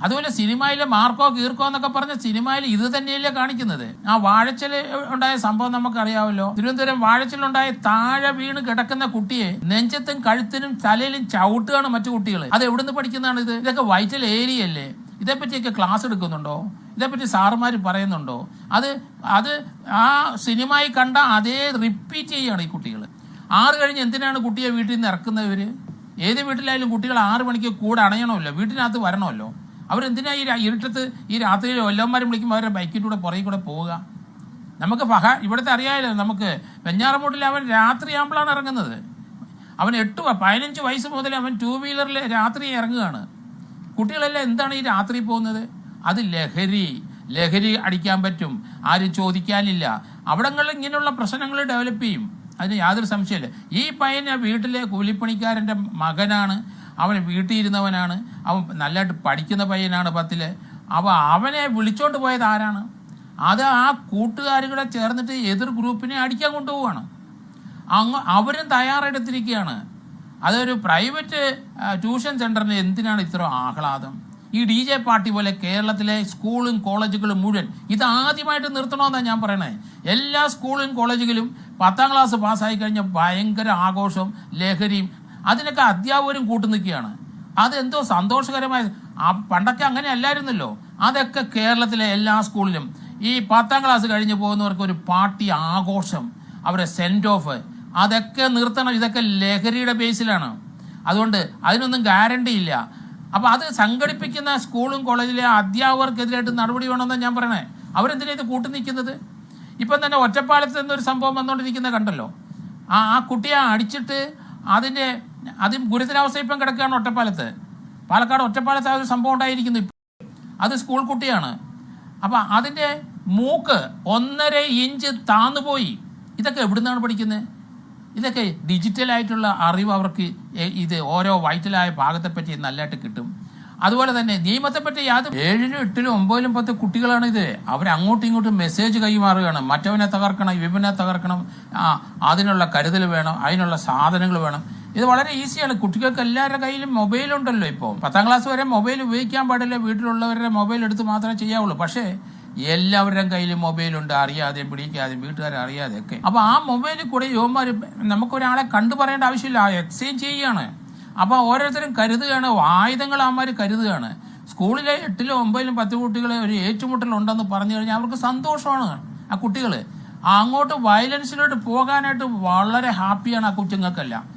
അതുപോലെ സിനിമയിലെ മാർക്കോ കീർക്കോ എന്നൊക്കെ പറഞ്ഞ സിനിമയിൽ ഇത് തന്നെയല്ലേ കാണിക്കുന്നത്. ആ വാഴച്ചൽ ഉണ്ടായ സംഭവം നമുക്കറിയാമല്ലോ. തിരുവനന്തപുരം വാഴച്ചലുണ്ടായ താഴെ വീണ് കിടക്കുന്ന കുട്ടിയെ നെഞ്ചത്തും കഴുത്തിനും തലയിലും ചവിട്ടുകയാണ് മറ്റു കുട്ടികൾ. അത് എവിടുന്ന് പഠിക്കുന്നതാണ് ഇത്? ഇതൊക്കെ വൈറ്റൽ ഏരിയ അല്ലേ? ഇതേപ്പറ്റിയൊക്കെ ക്ലാസ് എടുക്കുന്നുണ്ടോ? ഇതേപ്പറ്റി സാറുമാർ പറയുന്നുണ്ടോ? അത് ആ സിനിമയിൽ കണ്ട അതേ റിപ്പീറ്റ് ചെയ്യുകയാണ് ഈ കുട്ടികൾ. 6 കഴിഞ്ഞ് എന്തിനാണ് കുട്ടിയെ വീട്ടിൽ നിന്ന് ഇറക്കുന്നവർ? ഏത് വീട്ടിലായാലും കുട്ടികൾ 6 മണിക്ക് കൂടെ അണയണമല്ലോ, വീട്ടിനകത്ത് വരണമല്ലോ. അവരെന്തിനാ ഈ ഇരുട്ടത്ത് ഈ രാത്രിയിൽ വല്ലവന്മാരും വിളിക്കുമ്പോൾ അവരുടെ ബൈക്കിലൂടെ പുറകെ കൂടെ പോവുക? നമുക്ക് ഇവിടുത്തെ അറിയാമല്ലോ, നമുക്ക് വെഞ്ഞാറമൂട്ടിൽ അവൻ രാത്രിയാകുമ്പോഴാണ് ഇറങ്ങുന്നത്. അവൻ 15 വയസ്സ് മുതൽ അവൻ 2 വീലറിൽ രാത്രി ഇറങ്ങുകയാണ്. കുട്ടികളെല്ലാം എന്താണ് ഈ രാത്രി പോകുന്നത്? അത് ലഹരി അടിക്കാൻ പറ്റും, ആരും ചോദിക്കാനില്ല. അവിടങ്ങളിൽ ഇങ്ങനെയുള്ള പ്രശ്നങ്ങൾ ഡെവലപ്പ് ചെയ്യും, അതിന് യാതൊരു സംശയമില്ല. ഈ പയ്യന് വീട്ടിലെ കൂലിപ്പണിക്കാരൻ്റെ മകനാണ്, അവൻ വീട്ടിൽ ഇരുന്നവനാണ്, അവൻ നല്ലതായിട്ട് പഠിക്കുന്ന പയ്യനാണ് 10ൽ. അപ്പോൾ അവനെ വിളിച്ചോണ്ട് പോയത് ആരാണ്? അത് ആ കൂട്ടുകാരുകൂടെ ചേർന്നിട്ട് എതിർ ഗ്രൂപ്പിനെ അടിക്കാൻ കൊണ്ടുപോവുകയാണ്. അവരും തയ്യാറെടുത്തിരിക്കുകയാണ്. അതൊരു പ്രൈവറ്റ് ട്യൂഷൻ സെൻ്ററിന് എന്തിനാണ് ഇത്ര ആഹ്ലാദം? ഈ DJ പാർട്ടി പോലെ കേരളത്തിലെ സ്കൂളും കോളേജുകളും മുഴുവൻ ഇതാദ്യമായിട്ട് നിർത്തണമെന്നാണ് ഞാൻ പറയണേ. എല്ലാ സ്കൂളും കോളേജുകളും 10ാം ക്ലാസ് പാസ്സായി കഴിഞ്ഞാൽ ഭയങ്കര ആഘോഷവും ലഹരിയും അതിനൊക്കെ അധ്യാപകരും കൂട്ടുനിൽക്കുകയാണ്. അതെന്തോ സന്തോഷകരമായ പണ്ടൊക്കെ അങ്ങനെ അല്ലായിരുന്നല്ലോ. അതൊക്കെ കേരളത്തിലെ എല്ലാ സ്കൂളിലും ഈ 10ാം ക്ലാസ് കഴിഞ്ഞ് പോകുന്നവർക്ക് ഒരു പാർട്ടി ആഘോഷം, അവരെ സെൻഡ് ഓഫ്, അതൊക്കെ നിർത്തണം. ഇതൊക്കെ ലഹരിയുടെ ബേസിലാണ്. അതുകൊണ്ട് അതിനൊന്നും ഗ്യാരണ്ടി ഇല്ല. അപ്പോൾ അത് സംഘടിപ്പിക്കുന്ന സ്കൂളും കോളേജിലെ അധ്യാപകർക്കെതിരായിട്ട് നടപടി വേണമെന്നാണ് ഞാൻ പറയണേ. അവരെന്തിനാ ഇത് കൂട്ടു നിൽക്കുന്നത്? ഇപ്പം തന്നെ ഒറ്റപ്പാലത്ത് നിന്നൊരു സംഭവം വന്നുകൊണ്ടിരിക്കുന്നത് കണ്ടല്ലോ. ആ കുട്ടിയെ അടിച്ചിട്ട് അതും ഗുരുതരാവസ്ഥ ഇപ്പം കിടക്കുകയാണ് പാലക്കാട് ഒറ്റപ്പാലത്ത് ആ ഒരു സംഭവം ഉണ്ടായിരിക്കുന്നു. അത് സ്കൂൾ കുട്ടിയാണ്. അപ്പം അതിൻ്റെ മൂക്ക് 1.5 ഇഞ്ച് താന്നുപോയി. ഇതൊക്കെ എവിടുന്നാണ് പഠിക്കുന്നത്? ഇതൊക്കെ ഡിജിറ്റലായിട്ടുള്ള അറിവ് അവർക്ക് ഇത് ഓരോ വൈറ്റലായ ഭാഗത്തെപ്പറ്റി നല്ലതായിട്ട് കിട്ടും. അതുപോലെ തന്നെ നിയമത്തെപ്പറ്റി 7ലും 8ലും 9ലും 10 കുട്ടികളാണ് ഇത്. അവരങ്ങോട്ടും ഇങ്ങോട്ടും മെസ്സേജ് കൈമാറുകയാണ്. മറ്റവനെ തകർക്കണം, ഇവനെ തകർക്കണം, അതിനുള്ള കരുതൽ വേണം, അതിനുള്ള സാധനങ്ങൾ വേണം. ഇത് വളരെ ഈസിയാണ്. കുട്ടികൾക്ക് എല്ലാവരുടെ കയ്യിലും മൊബൈലുണ്ടല്ലോ. ഇപ്പോൾ 10ാം ക്ലാസ് വരെ മൊബൈൽ ഉപയോഗിക്കാൻ പാടില്ല, വീട്ടിലുള്ളവരുടെ മൊബൈൽ എടുത്ത് മാത്രമേ ചെയ്യാവുള്ളൂ. പക്ഷേ എല്ലാവരുടെയും കയ്യിൽ മൊബൈലുണ്ട്, അറിയാതെയും പിടിക്കാതെയും വീട്ടുകാരെ അറിയാതെയൊക്കെ. അപ്പോൾ ആ മൊബൈലിൽ കൂടെ യുവന്മാർ നമുക്കൊരാളെ കണ്ടു പറയേണ്ട ആവശ്യമില്ല, എക്സ്ചേഞ്ച് ചെയ്യുകയാണ്. അപ്പോൾ ഓരോരുത്തരും കരുതുകയാണ്, ആയുധങ്ങൾ അവന്മാർ കരുതുകയാണ്. സ്കൂളിലെ 8ലും 9ലും 10 കുട്ടികളെ ഒരു ഏറ്റുമുട്ടലുണ്ടെന്ന് പറഞ്ഞു കഴിഞ്ഞാൽ അവർക്ക് സന്തോഷമാണ്. ആ കുട്ടികൾ അങ്ങോട്ട് വയലൻസിലോട്ട് പോകാനായിട്ട് വളരെ ഹാപ്പിയാണ് ആ കുഞ്ഞുങ്ങൾക്കെല്ലാം.